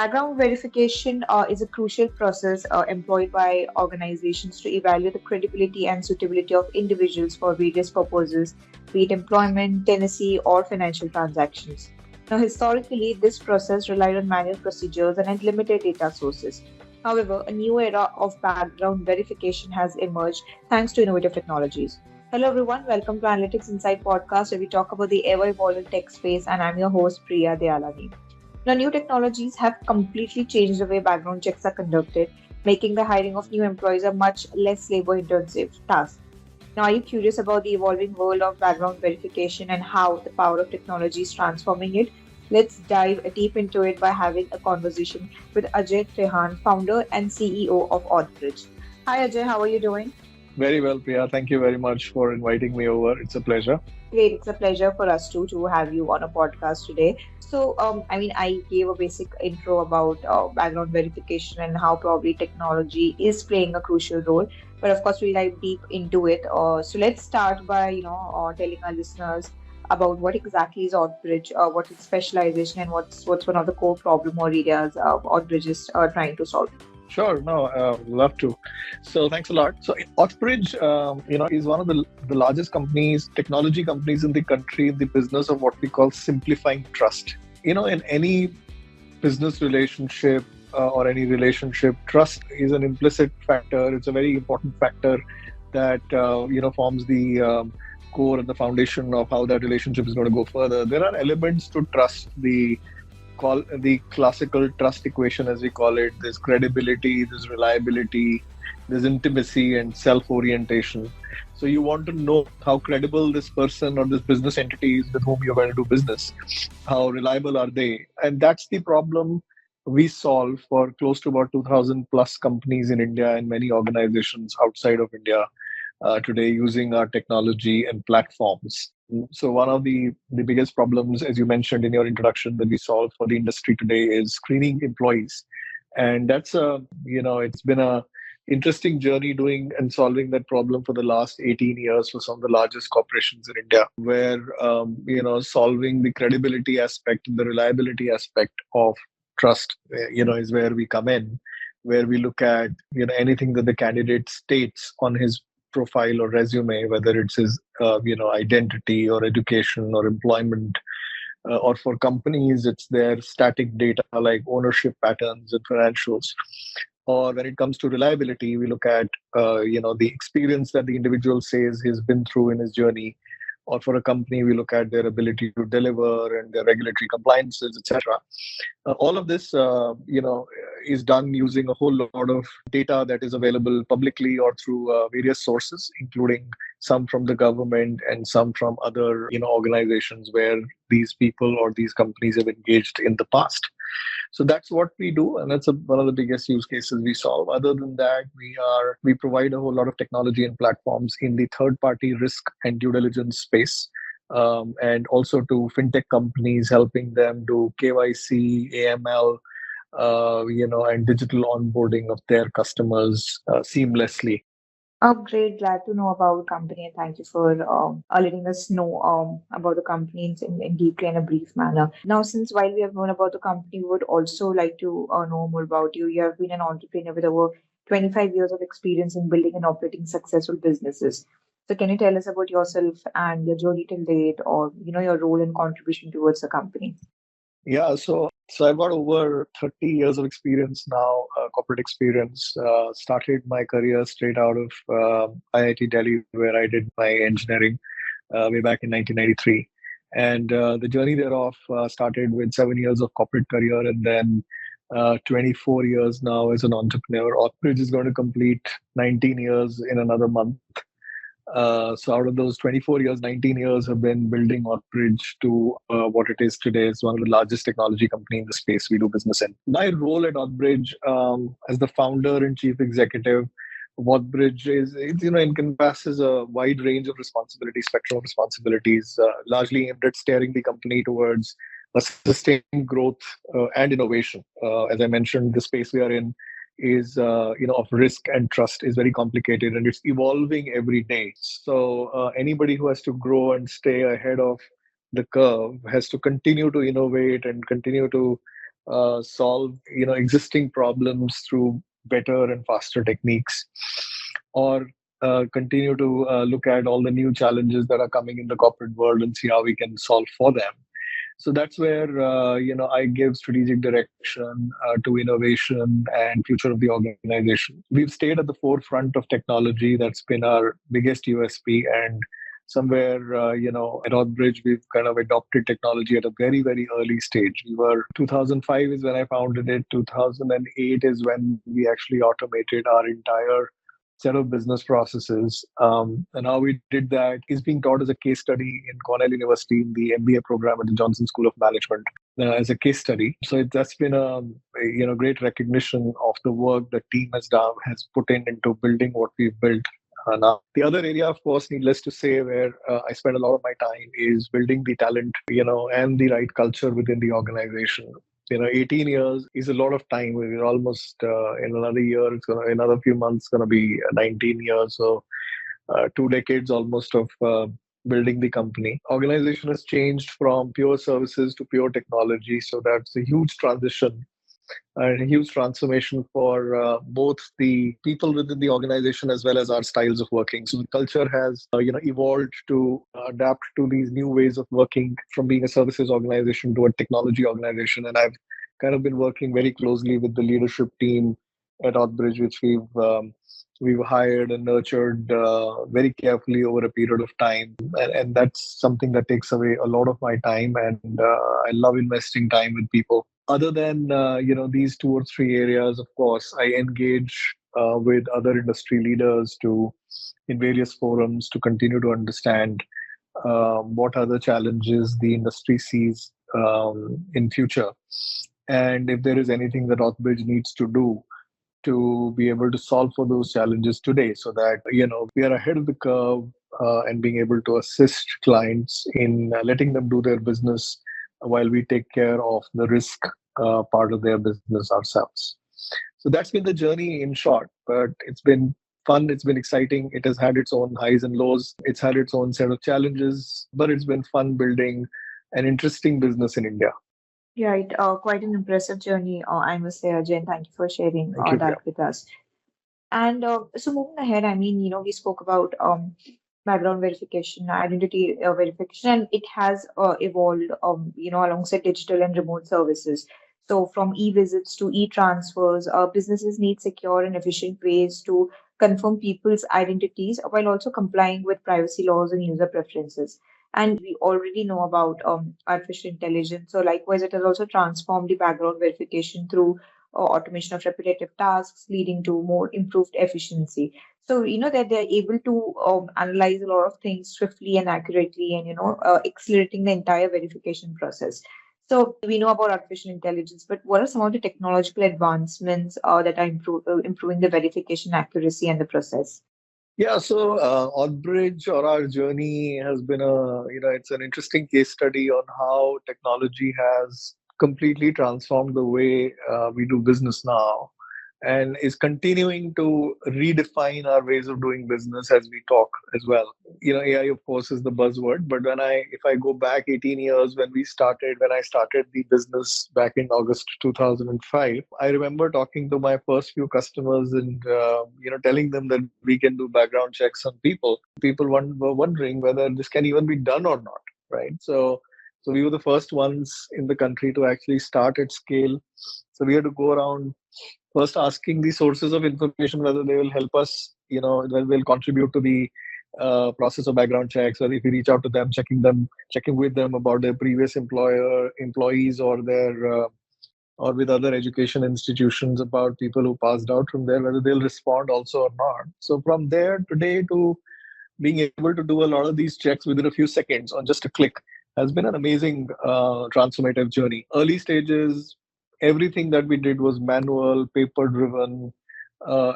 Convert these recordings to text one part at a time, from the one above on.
Background verification is a crucial process employed by organizations to evaluate the credibility and suitability of individuals for various purposes, be it employment, tenancy, or financial transactions. Now, historically, this process relied on manual procedures and had limited data sources. However, a new era of background verification has emerged thanks to innovative technologies. Hello, everyone. Welcome to Analytics Insight podcast, where we talk about the ever evolving tech space, and I'm your host, Priya Dayalani. Now, new technologies have completely changed the way background checks are conducted, making the hiring of new employees a much less labor intensive task. Now, are you curious about the evolving world of background verification and how the power of technology is transforming it? Let's dive deep into it by having a conversation with Ajay Trehan, founder and CEO of Oddbridge. Hi, Ajay, how are you doing? Very well, Priya. Thank you very much for inviting me over. It's a pleasure. Great, it's a pleasure for us to have you on a podcast today. I gave a basic intro about background verification and how probably technology is playing a crucial role. But of course, we'll dive deep into it. So let's start by telling our listeners about what exactly is Oddbridge, what its specialization, and what's one of the core problem or areas Oddbridge is trying to solve. Sure, no, love to. So thanks a lot. So Othbridge, is one of the largest companies, technology companies in the country in the business of what we call simplifying trust. In any business relationship or any relationship, trust is an implicit factor. It's a very important factor that forms the core and the foundation of how that relationship is going to go further. There are elements to trust. The classical trust equation, as we call it. There's credibility, there's reliability, there's intimacy and self-orientation. So you want to know how credible this person or this business entity is with whom you're going to do business. How reliable are they? And that's the problem we solve for close to about 2,000 plus companies in India and many organizations outside of India today using our technology and platforms. So one of the biggest problems, as you mentioned in your introduction, that we solve for the industry today is screening employees. And it's been a interesting journey doing and solving that problem for the last 18 years for some of the largest corporations in India, where, solving the credibility aspect and the reliability aspect of trust, is where we come in, where we look at, anything that the candidate states on his profile or resume, whether it's his identity or education or employment, or for companies it's their static data like ownership patterns and financials. Or when it comes to reliability, we look at the experience that the individual says he's been through in his journey. Or for a company, we look at their ability to deliver and their regulatory compliances, etc. All of this, is done using a whole lot of data that is available publicly or through various sources, including some from the government and some from other, organizations where these people or these companies have engaged in the past. So that's what we do, and that's one of the biggest use cases we solve. Other than that, we provide a whole lot of technology and platforms in the third-party risk and due diligence space, and also to fintech companies, helping them do KYC, AML, and digital onboarding of their customers seamlessly. Oh, great. Glad to know about the company and thank you for letting us know about the company in deeply and a brief manner. Now, since while we have known about the company, we would also like to know more about you. You have been an entrepreneur with over 25 years of experience in building and operating successful businesses. So, can you tell us about yourself and your journey till date, or your role and contribution towards the company? Yeah, so I've got over 30 years of experience now, corporate experience. Started my career straight out of IIT Delhi, where I did my engineering way back in 1993. And the journey thereof started with 7 years of corporate career and then 24 years now as an entrepreneur. Othbridge is going to complete 19 years in another month. So out of those 24 years, 19 years have been building Othbridge to what it is today. It's one of the largest technology company in the space we do business in. My role at Othbridge as the founder and chief executive of Othbridge encompasses a wide range of responsibilities, spectrum of responsibilities, largely aimed at steering the company towards a sustained growth and innovation. As I mentioned, the space we are in is of risk and trust is very complicated and it's evolving every day. So anybody who has to grow and stay ahead of the curve has to continue to innovate and continue to solve existing problems through better and faster techniques, or continue to look at all the new challenges that are coming in the corporate world and see how we can solve for them. So that's where I give strategic direction to innovation and future of the organization. We've stayed at the forefront of technology. That's been our biggest USP, and somewhere at Oddbridge we've kind of adopted technology at a very very early stage. We were 2005 is when I founded it. 2008 is when we actually automated our entire set of business processes. And how we did that is being taught as a case study in Cornell University in the MBA program at the Johnson School of Management as a case study. So that's been a great recognition of the work the team has done, has put into building what we've built. Now, the other area, of course, needless to say, where I spend a lot of my time is building the talent, and the right culture within the organization. 18 years is a lot of time. We're almost in another year, another few months, going to be 19 years. So 2 decades almost of building the company. Organization has changed from pure services to pure technology. So that's a huge transition and a huge transformation for both the people within the organization as well as our styles of working. So the culture has evolved to adapt to these new ways of working from being a services organization to a technology organization. And I've kind of been working very closely with the leadership team at Oddbridge, which we've hired and nurtured very carefully over a period of time. And that's something that takes away a lot of my time. And I love investing time with people. Other than these 2 or 3 areas, of course, I engage with other industry leaders in various forums to continue to understand what are the challenges the industry sees in future, and if there is anything that Oddbridge needs to do to be able to solve for those challenges today, so that we are ahead of the curve and being able to assist clients in letting them do their business while we take care of the risk part of their business ourselves. So that's been the journey in short, but it's been fun, it's been exciting, it has had its own highs and lows, it's had its own set of challenges, but it's been fun building an interesting business in India. Right, quite an impressive journey, I must say, Ajay, and thank you for sharing Thank you, Priya. that with us. And so moving ahead, I mean, we spoke about background verification, identity verification, and it has evolved, alongside digital and remote services. So from e-visits to e-transfers, businesses need secure and efficient ways to confirm people's identities while also complying with privacy laws and user preferences. And we already know about artificial intelligence. So likewise, it has also transformed the background verification through automation of repetitive tasks, leading to more improved efficiency. So, that they're able to analyze a lot of things swiftly and accurately and, accelerating the entire verification process. So, we know about artificial intelligence, but what are some of the technological advancements that are improving the verification accuracy and the process? Yeah, so Oddbridge or our journey has been it's an interesting case study on how technology has completely transformed the way we do business now, and is continuing to redefine our ways of doing business as we talk as well. AI, of course, is the buzzword, but if I go back 18 years when I started the business back in August 2005, I remember talking to my first few customers and telling them that we can do background checks on people. People were wondering whether this can even be done or not, right? So we were the first ones in the country to actually start at scale. So we had to go around first asking the sources of information whether they will help us, whether they'll contribute to the process of background checks, or if we reach out to them, checking with them about their previous employees, or their or with other education institutions about people who passed out from there, whether they'll respond also or not. So from there today to being able to do a lot of these checks within a few seconds on just a click has been an amazing transformative journey. Early stages, everything that we did was manual, paper driven,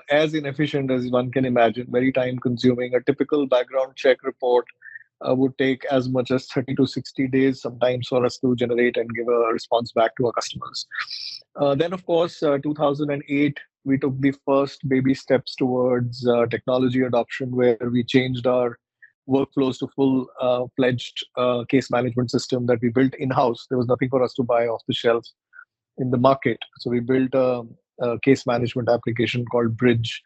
as inefficient as one can imagine, very time consuming. A typical background check report would take as much as 30 to 60 days sometimes for us to generate and give a response back to our customers. Then, of course, 2008, we took the first baby steps towards technology adoption, where we changed our workflows to full fledged case management system that we built in house. There was nothing for us to buy off the shelf. in the market. So we built a case management application called Bridge,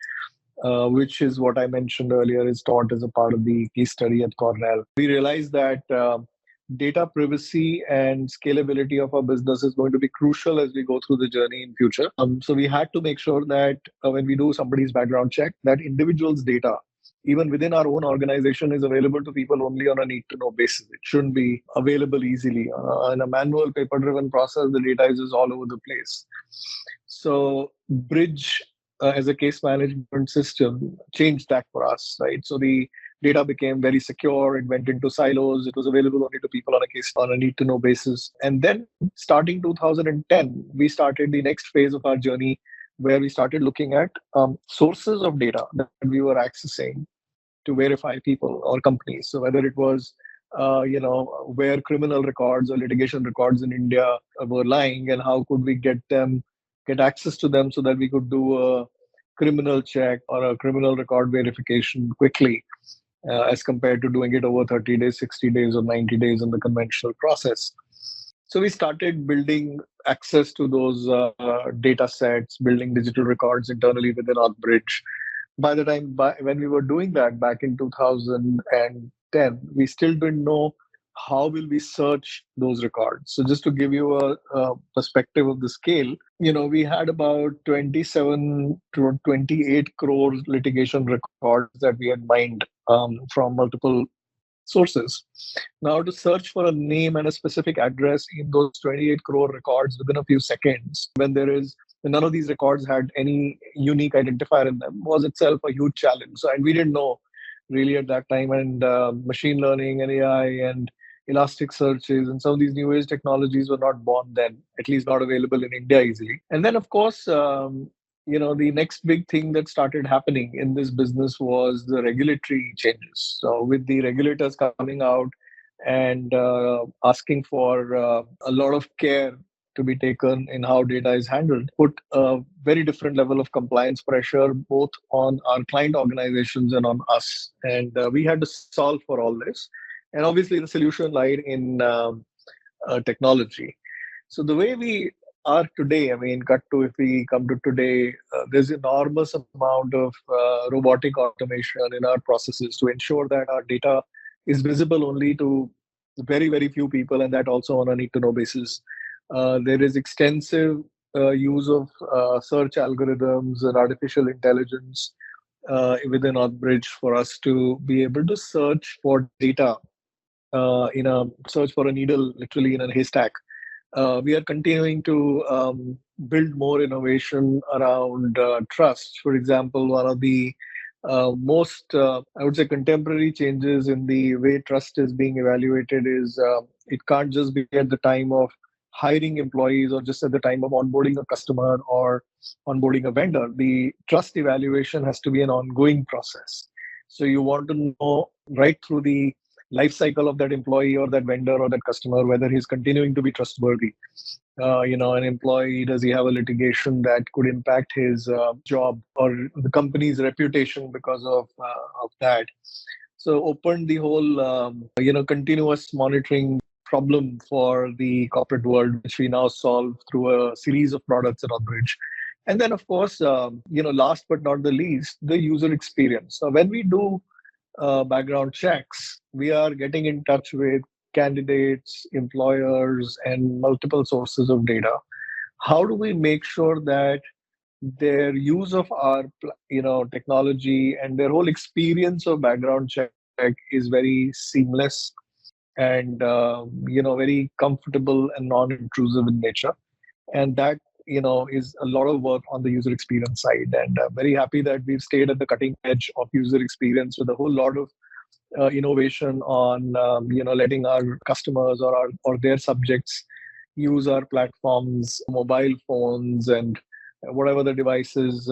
which is what I mentioned earlier, is taught as a part of the case study at Cornell. We realized that data privacy and scalability of our business is going to be crucial as we go through the journey in future. So we had to make sure that when we do somebody's background check, that individual's data, even within our own organization, is available to people only on a need to know basis. It shouldn't be available easily. In a manual, paper driven process, the data is just all over the place. So Bridge, as a case management system, changed that for us, right? So the data became very secure. It went into silos. It was available only to people on a need to know basis. And then starting 2010, we started the next phase of our journey, where we started looking at sources of data that we were accessing to verify people or companies. So whether it was where criminal records or litigation records in India were lying, and how could we get access to them so that we could do a criminal check or a criminal record verification quickly, as compared to doing it over 30 days, 60 days, or 90 days in the conventional process. So we started building access to those data sets, building digital records internally within Bridge. When we were doing that back in 2010, we still didn't know how will we search those records. So just to give you a perspective of the scale, we had about 27 to 28 crore litigation records that we had mined from multiple sources. Now, to search for a name and a specific address in those 28 crore records within a few seconds, when none of these records had any unique identifier in them, was itself a huge challenge. So, and we didn't know really at that time. And machine learning and AI and elastic searches and some of these new age technologies were not born then, at least not available in India easily. And then, of course, the next big thing that started happening in this business was the regulatory changes. So with the regulators coming out and asking for a lot of care to be taken in how data is handled, put a very different level of compliance pressure both on our client organizations and on us. And we had to solve for all this. And obviously the solution lied in technology. So the way we are today, if we come to today, there's enormous amount of robotic automation in our processes to ensure that our data is visible only to very, very few people, and that also on a need to know basis. There is extensive use of search algorithms and artificial intelligence within Bridge for us to be able to search for data search for a needle literally in a haystack. We are continuing to build more innovation around trust. For example, one of the most, I would say, contemporary changes in the way trust is being evaluated is it can't just be at the time of hiring employees or just at the time of onboarding a customer or onboarding a vendor. The trust evaluation has to be an ongoing process. So you want to know right through the life cycle of that employee or that vendor or that customer whether he's continuing to be trustworthy. An employee, does he have a litigation that could impact his job or the company's reputation because of that? So opened the whole continuous monitoring problem for the corporate world, which we now solve through a series of products at Bridge. And then, of course, last but not the least, the user experience. So when we do background checks, we are getting in touch with candidates, employers, and multiple sources of data. How do we make sure that their use of our technology and their whole experience of background check is very seamless and very comfortable and non-intrusive in nature? And that is a lot of work on the user experience side. And I'm very happy that we've stayed at the cutting edge of user experience with a whole lot of innovation on letting our customers or their subjects use our platforms, mobile phones, and whatever the devices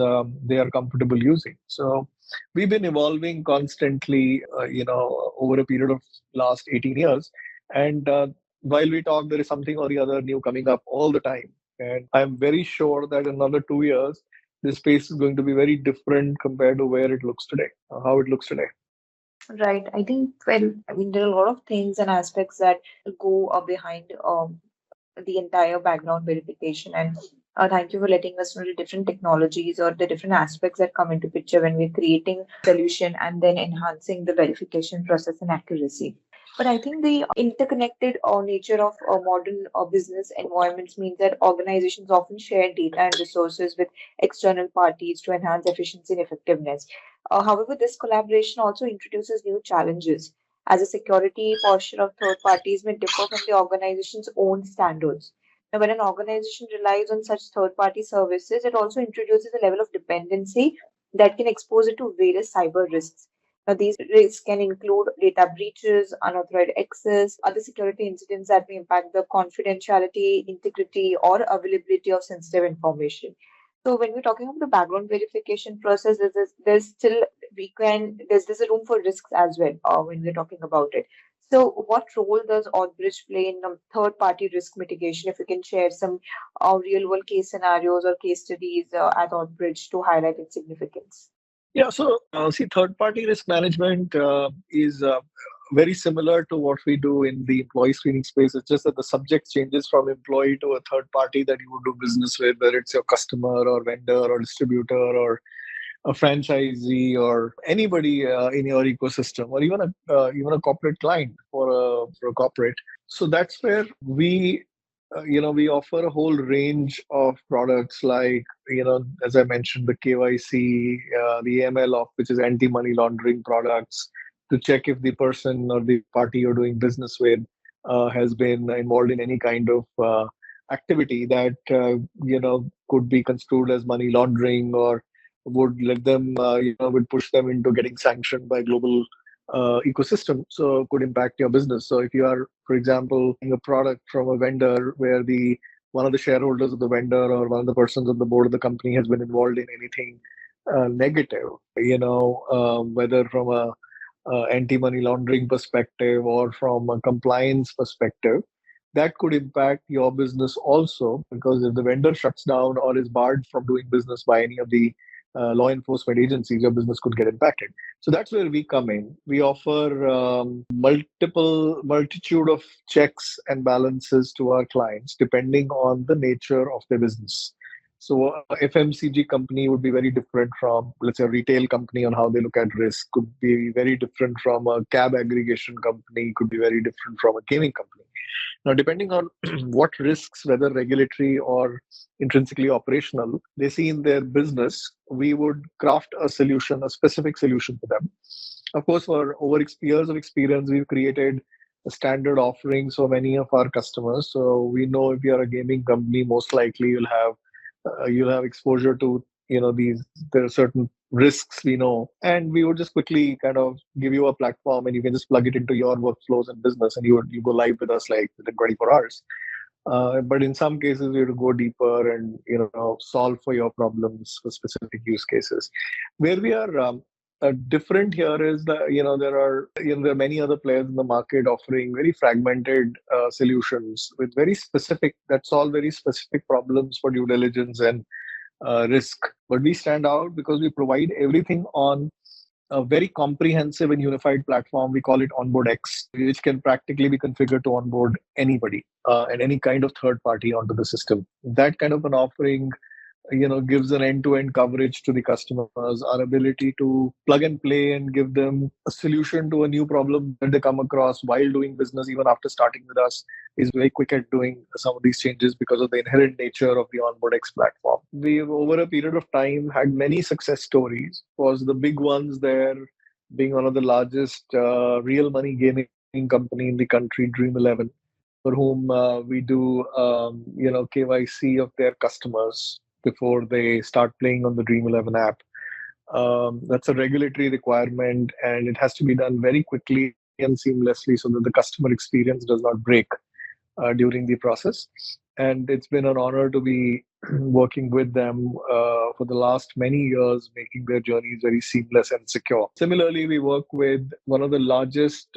they are comfortable using. So we've been evolving constantly, over a period of last 18 years. And while we talk, there is something or the other new coming up all the time. And I'm very sure that in another 2 years, this space is going to be very different compared to where it looks today, how it looks today. Right. I think, there are a lot of things and aspects that go behind the entire background verification. And thank you for letting us know the different technologies or the different aspects that come into picture when we're creating solution and then enhancing the verification process and accuracy. But I think the interconnected nature of modern business environments means that organizations often share data and resources with external parties to enhance efficiency and effectiveness. However, this collaboration also introduces new challenges, as a security posture of third parties may differ from the organization's own standards. Now, when an organization relies on such third party services, it also introduces a level of dependency that can expose it to various cyber risks. Now, these risks can include data breaches, unauthorized access, other security incidents that may impact the confidentiality, integrity, or availability of sensitive information. So, when we're talking about the background verification process, there's still there's a room for risks as well when we're talking about it. So, what role does Oddbridge play in third party risk mitigation? If you can share some real world case scenarios or case studies at Oddbridge to highlight its significance. Yeah, so see, third-party risk management is very similar to what we do in the employee screening space. It's just that the subject changes from employee to a third party that you would do business with, whether it's your customer or vendor or distributor or a franchisee or anybody in your ecosystem, or even a corporate client for a corporate. So that's where we offer a whole range of products like, as I mentioned, the KYC, the AML of which is anti-money laundering products to check if the person or the party you're doing business with has been involved in any kind of activity that could be construed as money laundering or would let them, would push them into getting sanctioned by global ecosystem, so could impact your business. So if you are, for example, buying a product from a vendor where the one of the shareholders of the vendor or one of the persons on the board of the company has been involved in anything negative, whether from a anti-money laundering perspective or from a compliance perspective, that could impact your business also, because if the vendor shuts down or is barred from doing business by any of the law enforcement agencies, your business could get impacted. So that's where we come in. We offer multitude of checks and balances to our clients depending on the nature of their business. So a FMCG company would be very different from, let's say, a retail company on how they look at risk, could be very different from a cab aggregation company, could be very different from a gaming company. Now, depending on what risks, whether regulatory or intrinsically operational, they see in their business, we would craft a solution, a specific solution for them. Of course, for over years of experience, we've created a standard offering for many of our customers. So we know if you're a gaming company, most likely you'll have exposure to these. There are certain risks we know, and we would just quickly kind of give you a platform, and you can just plug it into your workflows and business, and you go live with us like within 24 hours. But in some cases, we have to go deeper and solve for your problems for specific use cases. Where we are different here is that there are many other players in the market offering very fragmented solutions with very specific that solve very specific problems for due diligence and risk. But we stand out because we provide everything on a very comprehensive and unified platform. We call it OnboardX, which can practically be configured to onboard anybody and any kind of third party onto the system. That kind of an offering gives an end-to-end coverage to the customers. Our ability to plug and play and give them a solution to a new problem that they come across while doing business, even after starting with us, is very quick at doing some of these changes because of the inherent nature of the OnboardX platform. We've, over a period of time, had many success stories. Was the big ones there being one of the largest real money gaming company in the country, Dream11, for whom we do KYC of their customers before they start playing on the Dream11 app. That's a regulatory requirement, and it has to be done very quickly and seamlessly so that the customer experience does not break during the process. And it's been an honor to be working with them for the last many years, making their journeys very seamless and secure. Similarly, we work with one of the largest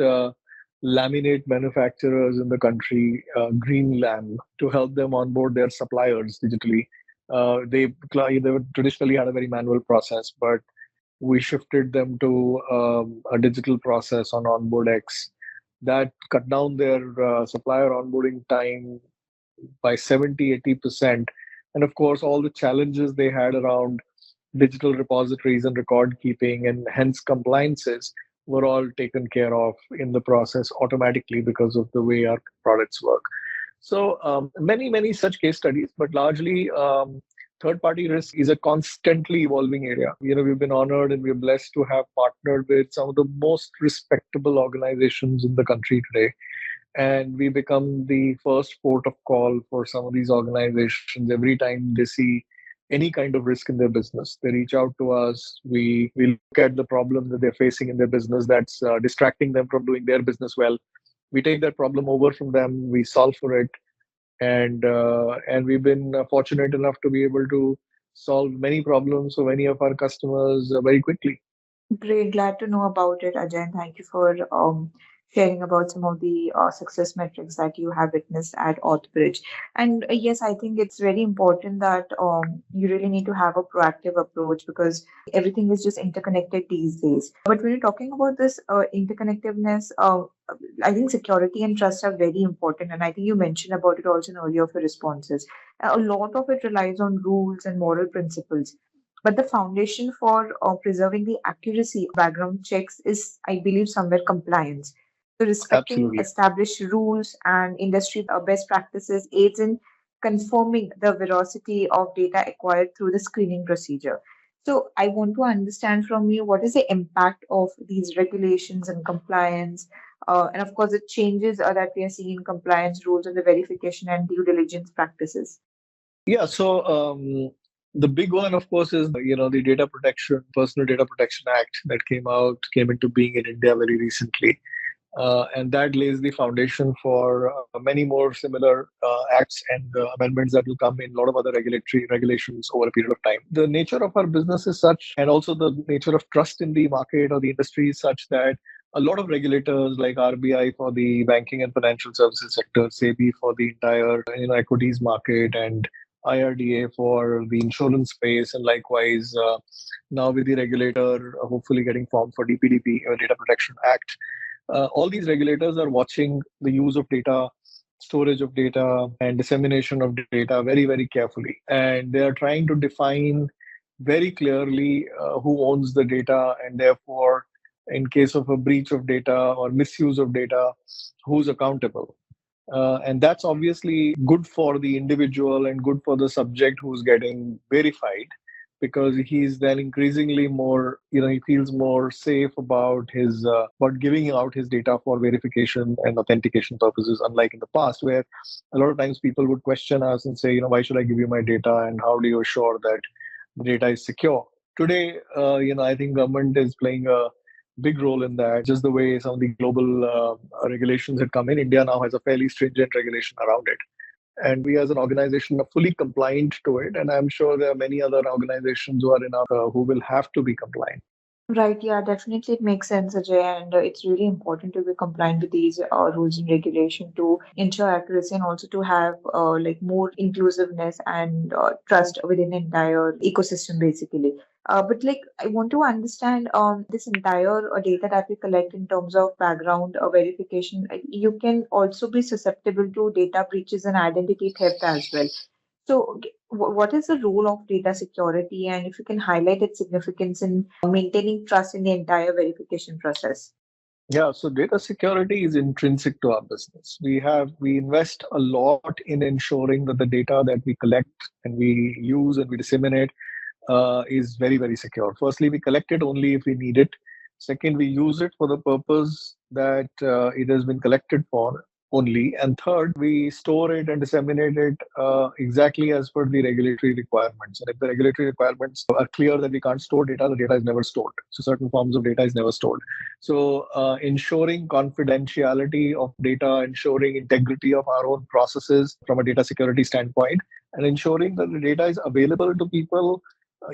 laminate manufacturers in the country, Greenlam, to help them onboard their suppliers digitally. They traditionally had a very manual process, but we shifted them to a digital process on OnboardX that cut down their supplier onboarding time by 70, 80%. And of course, all the challenges they had around digital repositories and record keeping and hence compliances were all taken care of in the process automatically because of the way our products work. So many such case studies, but largely third-party risk is a constantly evolving area. We've been honored and we're blessed to have partnered with some of the most respectable organizations in the country today. And we become the first port of call for some of these organizations every time they see any kind of risk in their business. They reach out to us. We look at the problem that they're facing in their business that's distracting them from doing their business well. We take that problem over from them. We solve for it, and we've been fortunate enough to be able to solve many problems for many of our customers very quickly. Great, glad to know about it, Ajay, and thank you for sharing about some of the success metrics that you have witnessed at Authbridge. And yes, I think it's very important that you really need to have a proactive approach because everything is just interconnected these days. But when you're talking about this interconnectiveness, I think security and trust are very important, and I think you mentioned about it also in earlier of your responses. A lot of it relies on rules and moral principles. But the foundation for preserving the accuracy of background checks is, I believe, somewhere compliance. So, respecting Absolutely. established rules and industry best practices aids in confirming the veracity of data acquired through the screening procedure. So, I want to understand from you what is the impact of these regulations and compliance, and of course, the changes that we are seeing in compliance rules and the verification and due diligence practices. Yeah. So the big one, of course, is the Data Protection Personal Data Protection Act that came into being in India very recently. And that lays the foundation for many more similar acts and amendments that will come in a lot of other regulatory regulations over a period of time. The nature of our business is such, and also the nature of trust in the market or the industry is such that a lot of regulators like RBI for the banking and financial services sector, SEBI for the entire equities market, and IRDA for the insurance space, and likewise now with the regulator hopefully getting formed for DPDP, Data Protection Act. All these regulators are watching the use of data, storage of data, and dissemination of data very, very carefully. And they are trying to define very clearly who owns the data, and therefore, in case of a breach of data or misuse of data, who's accountable. And that's obviously good for the individual and good for the subject who's getting verified, because he's then increasingly more, he feels more safe about about giving out his data for verification and authentication purposes, unlike in the past, where a lot of times people would question us and say, why should I give you my data, and how do you assure that the data is secure? Today, I think government is playing a big role in that. Just the way some of the global regulations had come in, India now has a fairly stringent regulation around it. And we as an organization are fully compliant to it. And I'm sure there are many other organizations who are in our, who will have to be compliant. Right, yeah, definitely it makes sense, Ajay, and it's really important to be compliant with these rules and regulation to ensure accuracy and also to have like more inclusiveness and trust within the entire ecosystem, basically. But like, I want to understand this entire data that we collect in terms of background verification. You can also be susceptible to data breaches and identity theft as well. So, what is the role of data security, and if you can highlight its significance in maintaining trust in the entire verification process? Yeah, so data security is intrinsic to our business. We invest a lot in ensuring that the data that we collect and we use and we disseminate is very, very secure. Firstly, we collect it only if we need it. Second, we use it for the purpose that it has been collected for only. And third, we store it and disseminate it exactly as per the regulatory requirements. And if the regulatory requirements are clear that we can't store data, the data is never stored. So certain forms of data is never stored. So ensuring confidentiality of data, ensuring integrity of our own processes from a data security standpoint, and ensuring that the data is available to people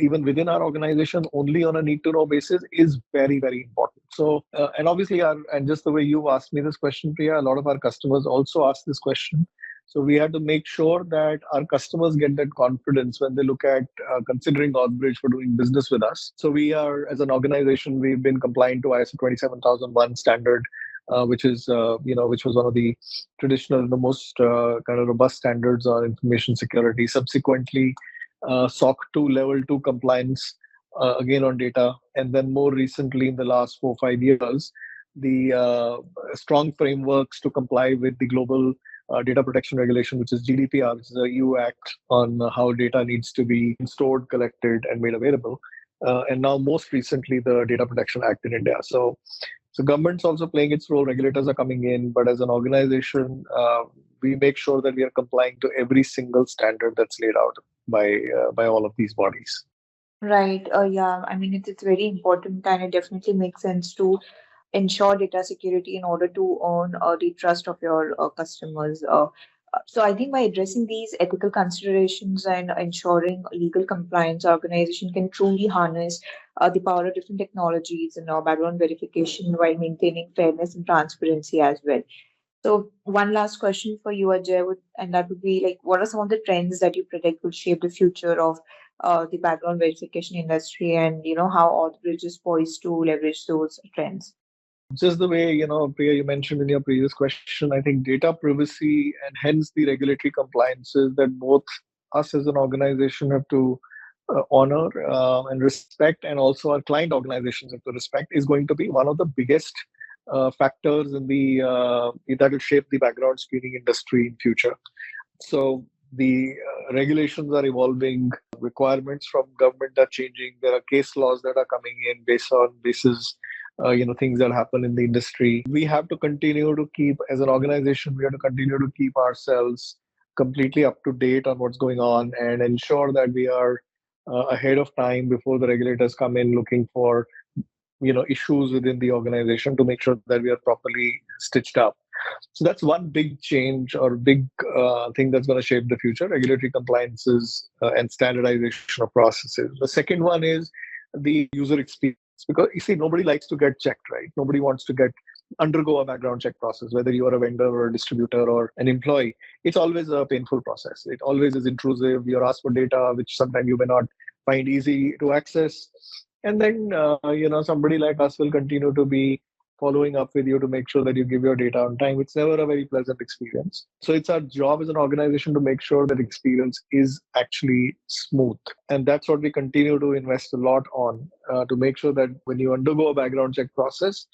even within our organization only on a need to know basis is very, very important. So and obviously and just the way you asked me this question, Priya, a lot of our customers also ask this question. So we have to make sure that our customers get that confidence when they look at considering Authbridge for doing business with us. So we are, as an organization, we've been compliant to ISO 27001 standard which was one of the traditional, the most kind of robust standards on information security. Subsequently, SOC 2 Level 2 compliance, again on data, and then more recently, in the last 4 or 5 years, the strong frameworks to comply with the global data protection regulation, which is GDPR, which is a EU act on how data needs to be stored, collected, and made available. And now, most recently, the Data Protection Act in India. So government's also playing its role. Regulators are coming in, but as an organization, we make sure that we are complying to every single standard that's laid out by all of these bodies. Right. Yeah. I mean, it's very important, and it definitely makes sense to ensure data security in order to earn the trust of your customers. So I think by addressing these ethical considerations and ensuring legal compliance, organization can truly harness the power of different technologies and background verification while maintaining fairness and transparency as well. So one last question for you, Ajay, and that would be like, what are some of the trends that you predict will shape the future of the background verification industry, and how Oddbridge is poised to leverage those trends? Just the way, Priya, you mentioned in your previous question, I think data privacy and hence the regulatory compliances that both us as an organization have to honor and respect, and also our client organizations have to respect, is going to be one of the biggest factors in the that will shape the background screening industry in future. So the regulations are evolving, requirements from government are changing. There are case laws that are coming in based on basis, things that happen in the industry. We have to continue to keep, as an organization, we have to continue to keep ourselves completely up to date on what's going on and ensure that we are ahead of time before the regulators come in looking for issues within the organization, to make sure that we are properly stitched up. So that's one big change or big thing that's going to shape the future: regulatory compliances and standardization of processes. The second one is the user experience, because you see, nobody likes to get checked, right? Nobody wants to undergo a background check process, whether you are a vendor or a distributor or an employee. It's always a painful process. It always is intrusive. You're asked for data which sometimes you may not find easy to access, and then somebody like us will continue to be following up with you to make sure that you give your data on time. It's never a very pleasant experience. So it's our job as an organization to make sure that experience is actually smooth. And that's what we continue to invest a lot on, to make sure that when you undergo a background check process,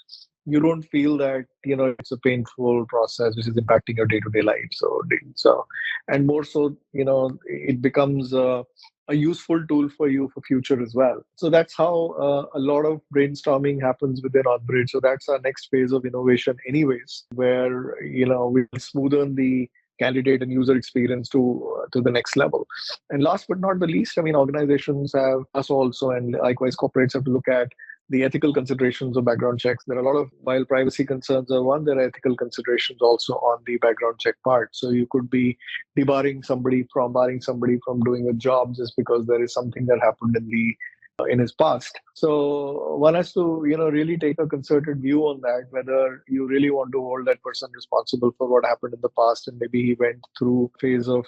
you don't feel that it's a painful process which is impacting your day-to-day life. So and more so, it becomes a useful tool for you for future as well. So that's how a lot of brainstorming happens within Oddbridge. So that's our next phase of innovation anyways, where we smoothen the candidate and user experience to the next level. And last but not the least, I mean, organizations have us also, and likewise corporates have to look at the ethical considerations of background checks. There are a lot of, while privacy concerns are one, there are ethical considerations also on the background check part. So you could be barring somebody from doing a job just because there is something that happened in his past. So one has to really take a concerted view on that, whether you really want to hold that person responsible for what happened in the past, and maybe he went through a phase of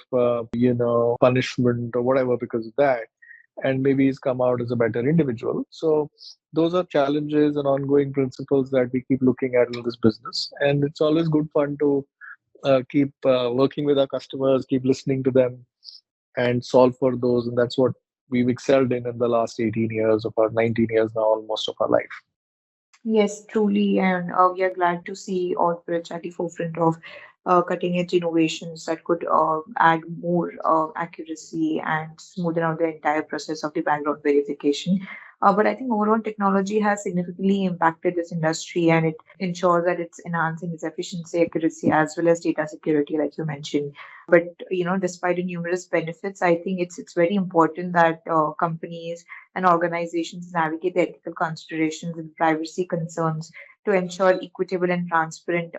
punishment or whatever because of that, and maybe he's come out as a better individual. So those are challenges and ongoing principles that we keep looking at in this business. And it's always good fun to keep working with our customers, keep listening to them, and solve for those. And that's what we've excelled in the last 18 years of our 19 years now, almost of our life. Yes, truly, and we are glad to see Oddbridge at the forefront of cutting-edge innovations that could add more accuracy and smoothen out the entire process of the background verification. But I think overall technology has significantly impacted this industry, and it ensures that it's enhancing its efficiency, accuracy, as well as data security, like you mentioned. But despite the numerous benefits, I think it's very important that companies and organizations navigate the ethical considerations and privacy concerns to ensure equitable and transparent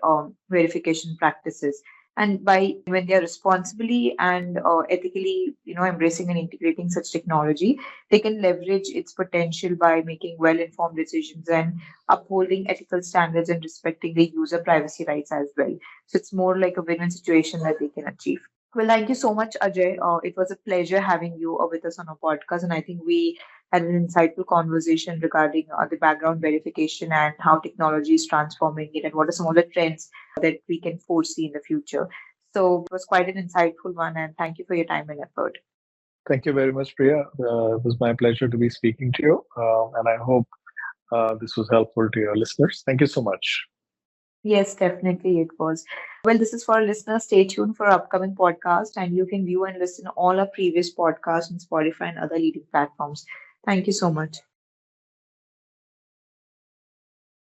verification practices. And by when they are responsibly and ethically, embracing and integrating such technology, they can leverage its potential by making well-informed decisions and upholding ethical standards and respecting the user privacy rights as well. So it's more like a win-win situation that they can achieve. Well, thank you so much, Ajay. It was a pleasure having you with us on our podcast, and I think we had an insightful conversation regarding the background verification and how technology is transforming it, and what are some of the trends that we can foresee in the future. So it was quite an insightful one, and thank you for your time and effort. Thank you very much, Priya. It was my pleasure to be speaking to you, and I hope this was helpful to your listeners. Thank you so much. Yes, definitely it was. Well, this is for our listeners. Stay tuned for our upcoming podcast, and you can view and listen all our previous podcasts on Spotify and other leading platforms. Thank you so much.